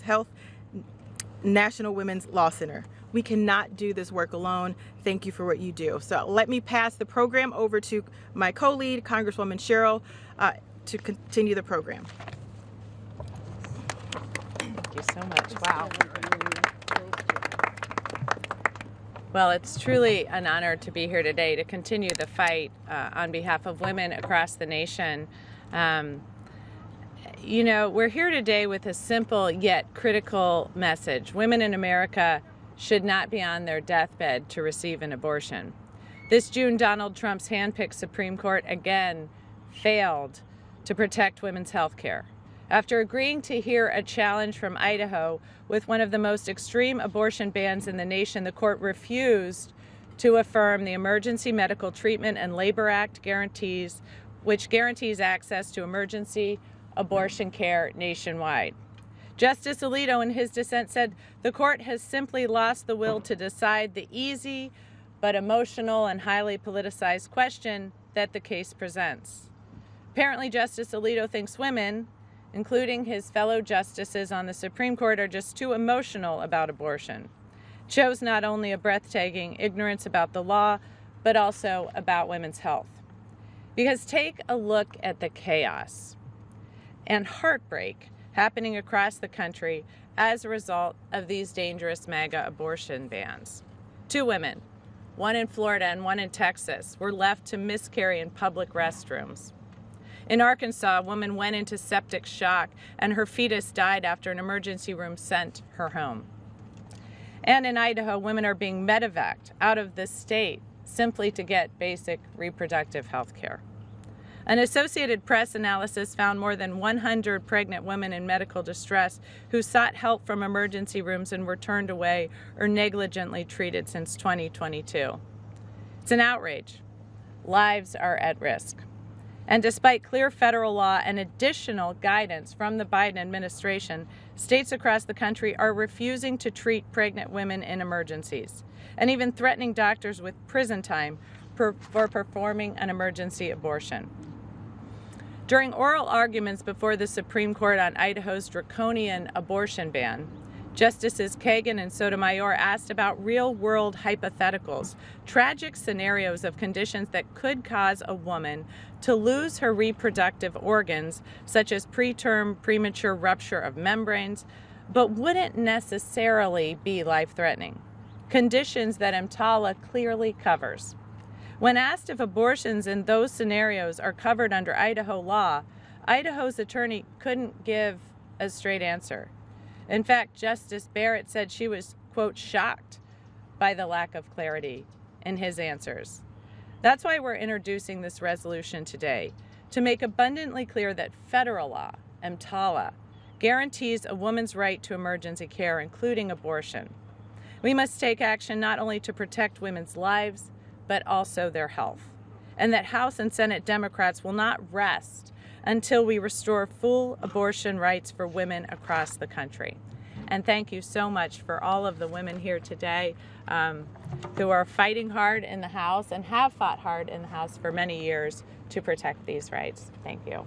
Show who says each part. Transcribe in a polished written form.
Speaker 1: Health, National Women's Law Center. We cannot do this work alone. Thank you for what you do. So let me pass the program over to my co-lead, Congresswoman Sherrill, to continue the program.
Speaker 2: Thank you so much. Wow. Well, it's truly an honor to be here today to continue the fight on behalf of women across the nation. You know, we're here today with a simple yet critical message. Women in America should not be on their deathbed to receive an abortion. This June, Donald Trump's handpicked Supreme Court again failed to protect women's health care. After agreeing to hear a challenge from Idaho with one of the most extreme abortion bans in the nation, the court refused to affirm the Emergency Medical Treatment and Labor Act which guarantees access to emergency abortion care nationwide. Justice Alito, in his dissent, said the court has simply lost the will to decide the easy but emotional and highly politicized question that the case presents. Apparently, Justice Alito thinks women, including his fellow justices on the Supreme Court, are just too emotional about abortion. It shows not only a breathtaking ignorance about the law, but also about women's health. Because take a look at the chaos and heartbreak happening across the country as a result of these dangerous MAGA abortion bans. 2 women, one in Florida and one in Texas, were left to miscarry in public restrooms. In Arkansas, a woman went into septic shock and her fetus died after an emergency room sent her home. And in Idaho, women are being medevaced out of the state simply to get basic reproductive health care. An Associated Press analysis found more than 100 pregnant women in medical distress who sought help from emergency rooms and were turned away or negligently treated since 2022. It's an outrage. Lives are at risk. And despite clear federal law and additional guidance from the Biden administration, states across the country are refusing to treat pregnant women in emergencies and even threatening doctors with prison time for performing an emergency abortion. During oral arguments before the Supreme Court on Idaho's draconian abortion ban, Justices Kagan and Sotomayor asked about real-world hypotheticals, tragic scenarios of conditions that could cause a woman to lose her reproductive organs, such as preterm premature rupture of membranes, but wouldn't necessarily be life-threatening, conditions that EMTALA clearly covers. When asked if abortions in those scenarios are covered under Idaho law, Idaho's attorney couldn't give a straight answer. In fact, Justice Barrett said she was, quote, shocked by the lack of clarity in his answers. That's why we're introducing this resolution today, to make abundantly clear that federal law, EMTALA, guarantees a woman's right to emergency care, including abortion. We must take action not only to protect women's lives, but also their health. And that House and Senate Democrats will not rest until we restore full abortion rights for women across the country. And thank you so much for all of the women here today who are fighting hard in the House and have fought hard in the House for many years to protect these rights. Thank you.